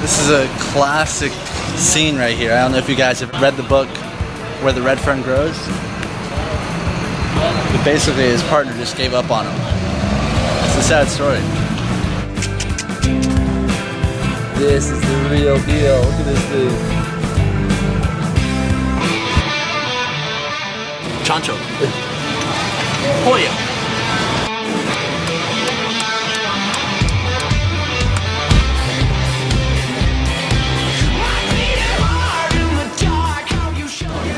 This is a classic scene right here. I don't know if you guys have read the book Where the Red Fern Grows. But basically his partner just gave up on him. It's a sad story. This is the real deal. Look at this dude. Chancho. Pollo.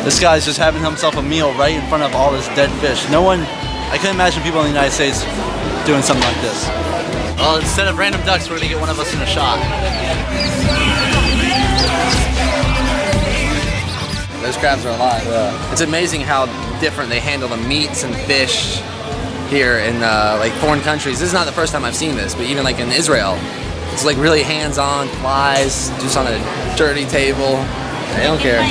This guy's just having himself a meal right in front of all this dead fish. No one, I couldn't imagine people in the United States doing something like this. Well, instead of random ducks, we're gonna get one of us in a shot. Those crabs are alive. Yeah. It's amazing how different they handle the meats and fish here in like foreign countries. This is not the first time I've seen this, but even like in Israel, it's like really hands-on, flies, just on a dirty table. They don't care.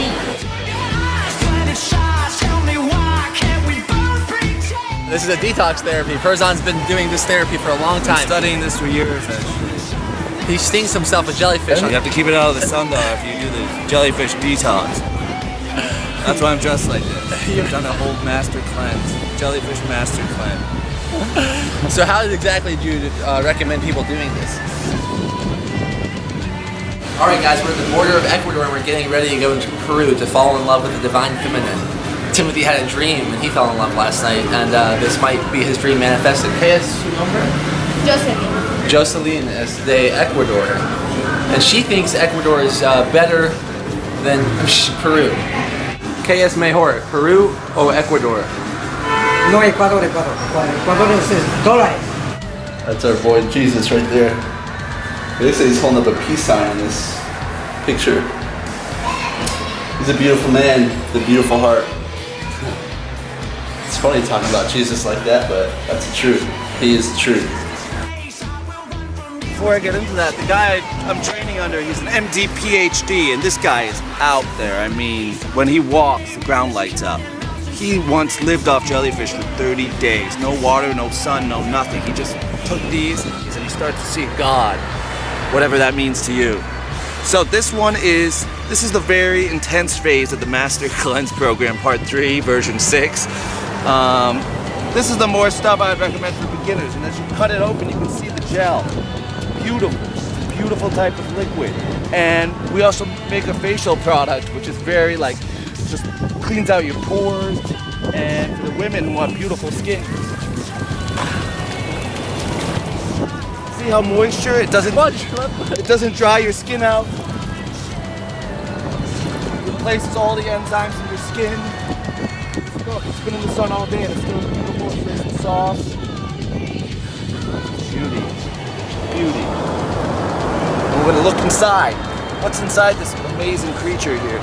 This is a detox therapy. Perzan's been doing this therapy for a long time. Been studying this for years, actually. He stings himself with jellyfish. You have to keep it out of the sun, though, if you do the jellyfish detox. That's why I'm dressed like this. I've done a whole master cleanse. Jellyfish master cleanse. So how exactly do you recommend people doing this? Alright guys, we're at the border of Ecuador and we're getting ready to go into Peru to fall in love with the divine feminine. Timothy had a dream and he fell in love last night, and this might be his dream manifested. ¿Qué es su nombre? Jocelyn. Jocelyn is de Ecuador, and she thinks Ecuador is better than Peru. ¿Qué es mejor, Peru o Ecuador? No, Ecuador. Ecuador is dólares. That's our boy Jesus right there. He looks like he's holding up a peace sign in this picture. He's a beautiful man with a beautiful heart. It's funny talking about Jesus like that, but that's the truth. He is the truth. Before I get into that, the guy I'm training under, he's an MD PhD, and this guy is out there. I mean, when he walks, the ground lights up. He once lived off jellyfish for 30 days. No water, no sun, no nothing. He just took these and he started to see God, whatever that means to you. So this is the very intense phase of the Master Cleanse Program, Part 3, version 6. This is the more stuff I'd recommend for beginners, and as you cut it open, you can see the gel. Beautiful type of liquid. And we also make a facial product, which is very just cleans out your pores, and for the women who want beautiful skin. See how moisture, it doesn't dry your skin out. It replaces all the enzymes in your skin. Look, it's been in the sun all day and it's still beautiful, it's nice and soft. Beauty. And we're gonna look inside. What's inside this amazing creature here?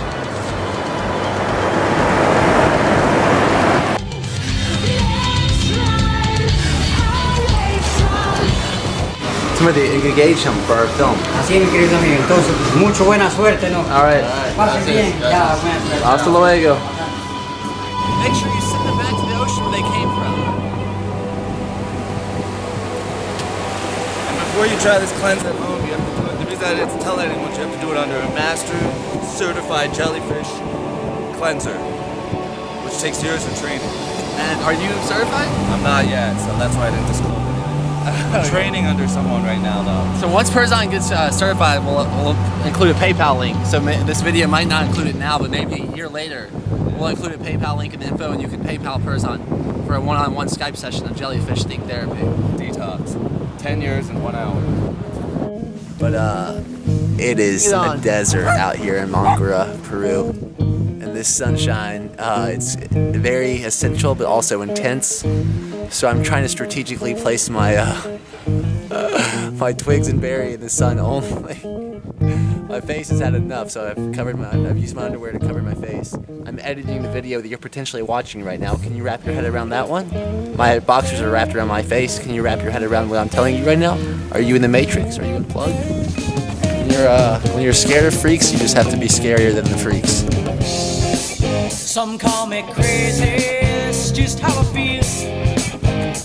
Timothy, engage him for our film. Así, mi querido amigo. Entonces, mucho buena suerte, ¿no? Alright. Pase bien. Ya, buena suerte. Hasta luego. Make sure you send them back to the ocean where they came from. And before you try this cleanse at home, you have to do it. The reason I didn't tell anyone, you have to do it under a master certified jellyfish cleanser, which takes years of training. And are you certified? I'm not yet, so that's why I didn't disclose anything. I'm training under someone right now, though. So once Perzan gets certified, we'll include a PayPal link. So this video might not include it now, but maybe a year later, we'll include a PayPal link in the info, and you can PayPal Perzan for a one-on-one Skype session of jellyfish sting therapy. Detox. 10 years and 1 hour. But it is a desert out here in Mangura, Peru. And this sunshine, it's very essential but also intense. So I'm trying to strategically place my my twigs and berry in the sun only. My face has had enough, so I've used my underwear to cover my face. I'm editing the video that you're potentially watching right now. Can you wrap your head around that one? My boxers are wrapped around my face. Can you wrap your head around what I'm telling you right now? Are you in the Matrix? Are you unplugged? When you're scared of freaks, you just have to be scarier than the freaks. Some call me crazy, it's just how I feel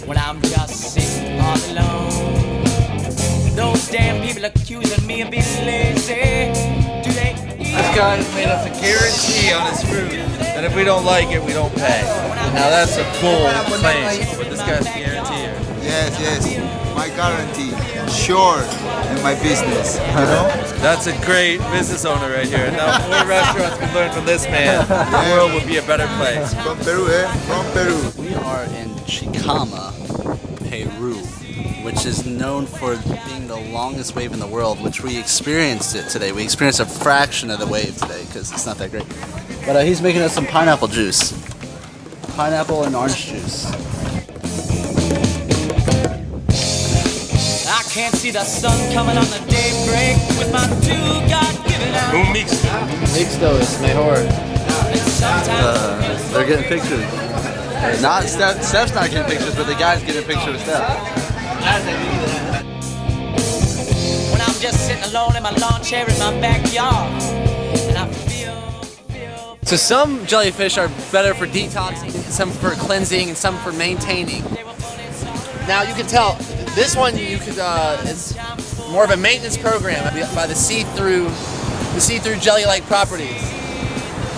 when I'm just sitting all alone. Those damn people accusing me of being lazy. Do they? This guy has made us a guarantee on his fruit that if we don't like it, we don't pay. Now that's a bold claim, but this guy's a guarantee. Yes, my guarantee, sure, in my business, you know? That's a great business owner right here. Now more restaurants can learn from this man. The world would be a better place. From Peru, From Peru. We are in Chicama, Peru, which is known for being the longest wave in the world, which we experienced it today. We experienced a fraction of the wave today because it's not that great. But he's making us some pineapple juice. Pineapple and orange juice. I can't see the sun coming on the daybreak with my two God-given eyes. Un mixto. Mixto is mejor. They're getting pictures. Not Steph's not getting pictures, but the guy's getting a picture of Steph. When I'm just sitting alone in my lawn chair in my backyard, and I feel. So some jellyfish are better for detoxing, some for cleansing, and some for maintaining. Now you can tell this one it's more of a maintenance program by the see-through jelly-like properties.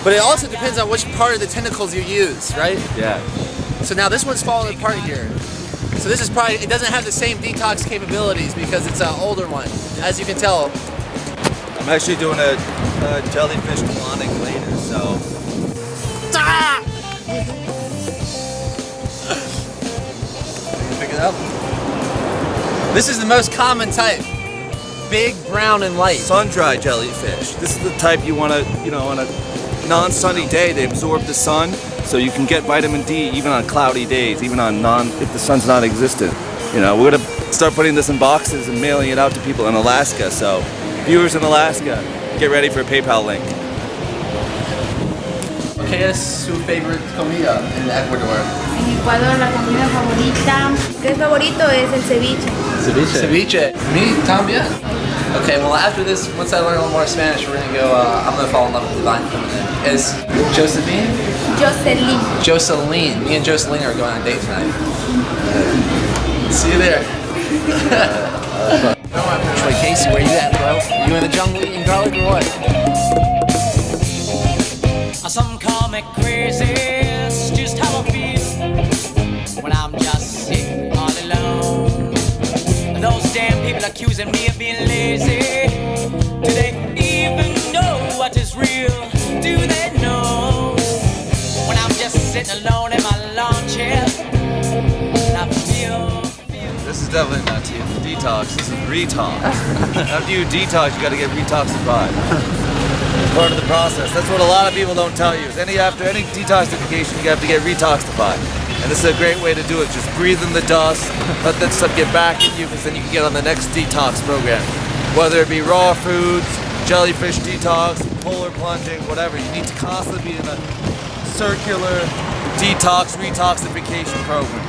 But it also depends on which part of the tentacles you use, right? Yeah. So now this one's falling apart here. So this is probably, it doesn't have the same detox capabilities because it's an older one, as you can tell. I'm actually doing a jellyfish colonic later, so. Pick it up. This is the most common type. Big, brown, and light. Sun-dried jellyfish. This is the type you want to, on a non-sunny day, they absorb the sun, so you can get vitamin D even on cloudy days, even on if the sun's not existent. We're gonna start putting this in boxes and mailing it out to people in Alaska. So, viewers in Alaska, get ready for a PayPal link. ¿Qué es su favorite comida en Ecuador? En Ecuador la comida favorita, ¿qué favorito es el ceviche? Ceviche. Me también. Okay, well after this, once I learn a little more Spanish, we're gonna go, I'm gonna fall in love with Divine Feminine. Is Josephine? Jocelyn. Me and Jocelyn are going on a date tonight. See you there. Troy Casey, where you at, bro? You in the jungle eating garlic or what? Some call me crazy, it's just how I feel when I'm just sitting all alone. Those damn people accusing me of being lazy. Do they even know what is real? Do they know? When I'm just sitting alone in my lawn chair, and I feel. This is definitely not detox, this is retox. After you detox, you gotta get retoxified. It's part of the process. That's what a lot of people don't tell you. After any detoxification, you have to get retoxified. And this is a great way to do it. Just breathe in the dust, let that stuff get back in you, because then you can get on the next detox program. Whether it be raw foods, jellyfish detox, polar plunging, whatever. You need to constantly be in a circular detox, retoxification program.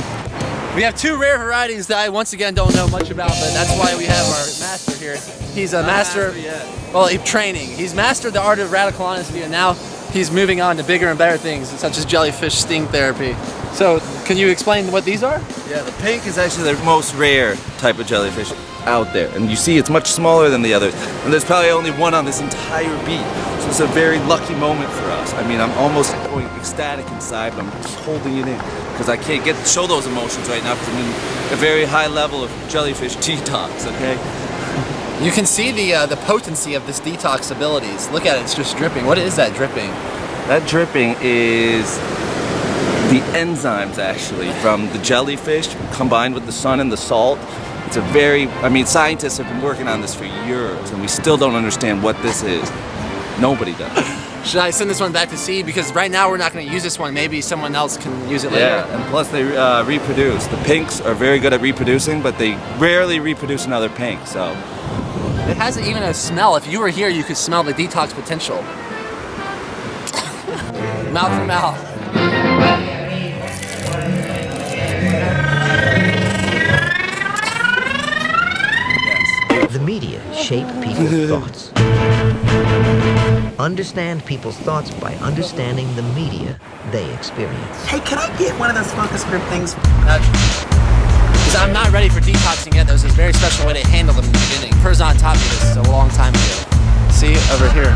We have two rare varieties that I once again don't know much about, but that's why we have our master here. He's a master, well, he's training. He's mastered the art of radical honesty, and now he's moving on to bigger and better things, such as jellyfish sting therapy. So, can you explain what these are? Yeah, the pink is actually the most rare type of jellyfish out there. And you see it's much smaller than the others. And there's probably only one on this entire beat. So it's a very lucky moment for us. I mean, I'm almost going ecstatic inside, but I'm just holding it in. Because I can't show those emotions right now because I'm in a very high level of jellyfish detox, okay? You can see the potency of this detox abilities. Look at it, it's just dripping. What is that dripping? That dripping is the enzymes actually from the jellyfish combined with the sun and the salt. It's scientists have been working on this for years and we still don't understand what this is. Nobody does. Should I send this one back to sea? Because right now we're not going to use this one. Maybe someone else can use it later. Yeah, and plus they reproduce. The pinks are very good at reproducing, but they rarely reproduce another pink, so. It hasn't even a smell. If you were here, you could smell the detox potential. Mouth to mouth. The media shape people's thoughts. Understand people's thoughts by understanding the media they experience. Hey, can I get one of those focus group things? because I'm not ready for detoxing yet. There's a very special way to handle them in the beginning. Perzan taught me this a long time ago. See, over here.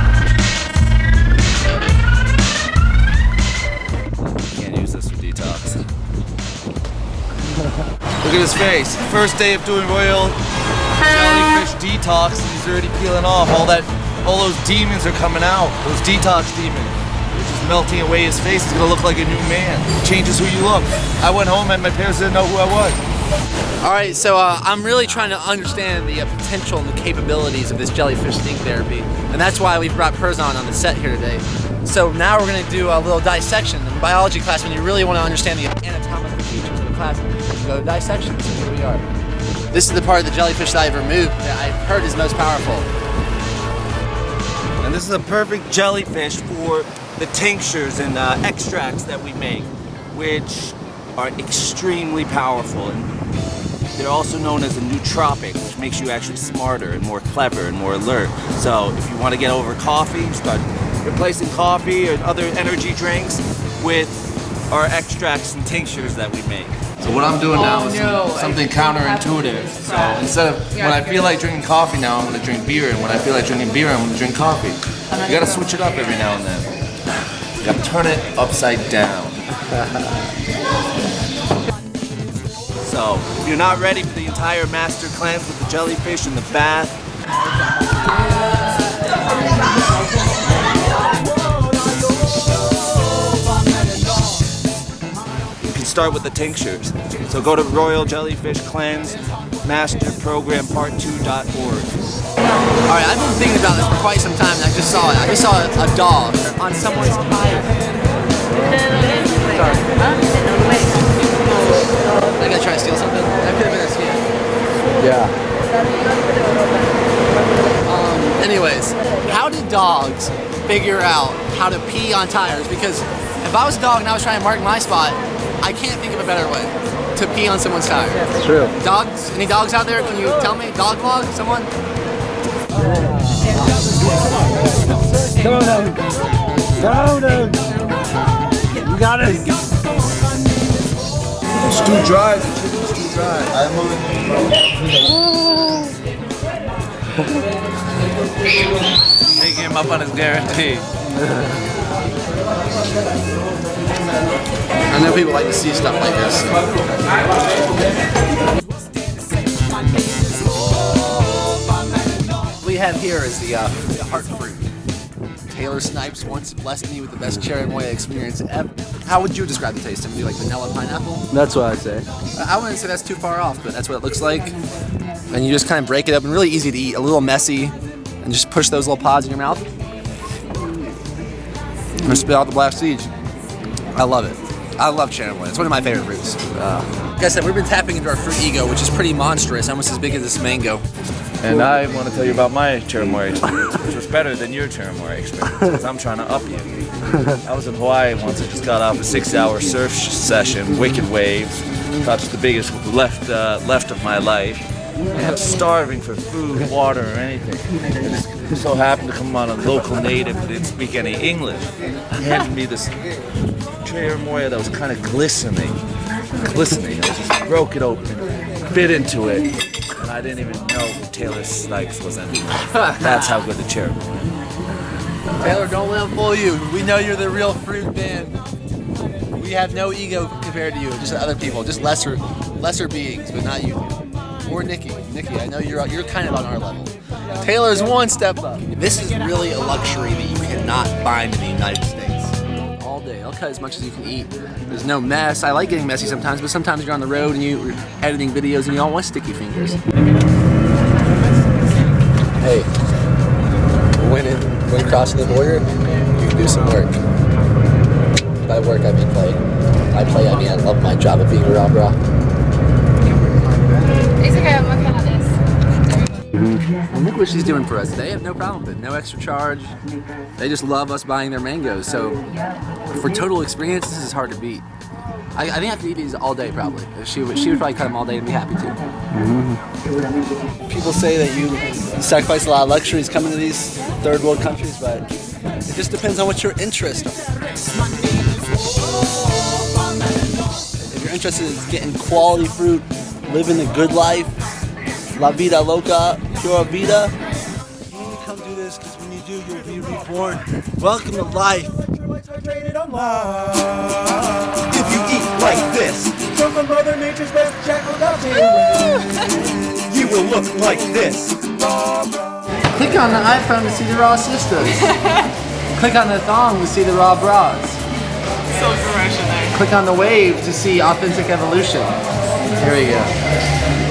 Can't use this for detox. Look at his face. First day of doing royal jellyfish detox, and he's already peeling off. All those demons are coming out. Those detox demons. They're just melting away his face. He's gonna look like a new man. Changes who you look. I went home and my parents didn't know who I was. All right, so I'm really trying to understand the potential and the capabilities of this jellyfish stink therapy, and that's why we brought Perzan on the set here today. So now we're going to do a little dissection. In biology class, when you really want to understand the anatomical features of the class, you go to dissection. So here we are. This is the part of the jellyfish that I've removed that I've heard is most powerful. And this is a perfect jellyfish for the tinctures and extracts that we make, which are extremely powerful. And they're also known as a nootropic, which makes you actually smarter and more clever and more alert. So if you want to get over coffee, start replacing coffee or other energy drinks with our extracts and tinctures that we make. So what I'm doing now is something counterintuitive. So instead of when I feel like drinking coffee now, I'm going to drink beer, and when I feel like drinking beer, I'm going to drink coffee. You got to switch it up every now and then. You got to turn it upside down. So if you're not ready for the entire master cleanse with the jellyfish in the bath, you can start with the tinctures. So go to Royal Jellyfish Cleanse Master Program Part 2.org. All right, I've been thinking about this for quite some time, and I just saw it. I just saw a dog on someone's tire. I gotta try to steal something. That could have been a scam. Yeah. Anyways, how did dogs figure out how to pee on tires? Because if I was a dog and I was trying to mark my spot, I can't think of a better way to pee on someone's tire. True. Dogs? Any dogs out there? Can you tell me? Dog vlog? Someone? Come on, Doug. Go, Doug. You got it. It's too dry. The chicken's too dry. I'm moving. Taking him up on his guarantee. I know people like to see stuff like this. What we have here is the heart fruit. Taylor Snipes once blessed me with the best cherry moya experience ever. How would you describe the taste? Would you like vanilla pineapple? That's what I say. I wouldn't say that's too far off, but that's what it looks like. And you just kind of break it up, and really easy to eat, a little messy, and just push those little pods in your mouth. And spit out the black seeds. I love it. I love cherry moya. It's one of my favorite fruits. Like I said, we've been tapping into our fruit ego, which is pretty monstrous, almost as big as this mango. And I want to tell you about my cherry moya experience, which was better than your cherry moya experience, because I'm trying to up you. I was in Hawaii once. I just got off a 6-hour surf session, wicked waves, touched the biggest left of my life. And I was starving for food, water, or anything. I just so happened to come on a local native who didn't speak any English. He handed me this cherry moya that was kind of glistening. I just broke it open, bit into it, and I didn't even know Taylor Snipes was in it. That's how good the cherry moya. Taylor, don't let him fool you. We know you're the real fruit man. We have no ego compared to you, just other people, just lesser beings, but not you. Or Nikki. Nikki, I know you're kind of on our level. Taylor's one step up. This is really a luxury that you cannot find in the United States. All day, I'll cut as much as you can eat. There's no mess. I like getting messy sometimes, but sometimes you're on the road and you're editing videos and you don't want sticky fingers. Hey, when crossing the border, you can do some work. By work, I mean play. By play, I mean I love my job of being a RawBrah. Well, look what she's doing for us. They have no problem with it. No extra charge. They just love us buying their mangoes. So for total experience, this is hard to beat. I think I have to eat these all day probably. She would probably cut them all day and be happy to. People say that you sacrifice a lot of luxuries coming to these third world countries, but it just depends on what your interests are. If you're interested in getting quality fruit living the good life, la vida loca, pura vida. You need to come do this because when you do, you'll be reborn. Welcome to life. If you eat like this, from the Mother Nature's best jackal you will look like this. Click on the iPhone to see the Raw Sisters. Click on the thong to see the RawBrahs. So promotion there. Click on the wave to see authentic evolution. Here we go.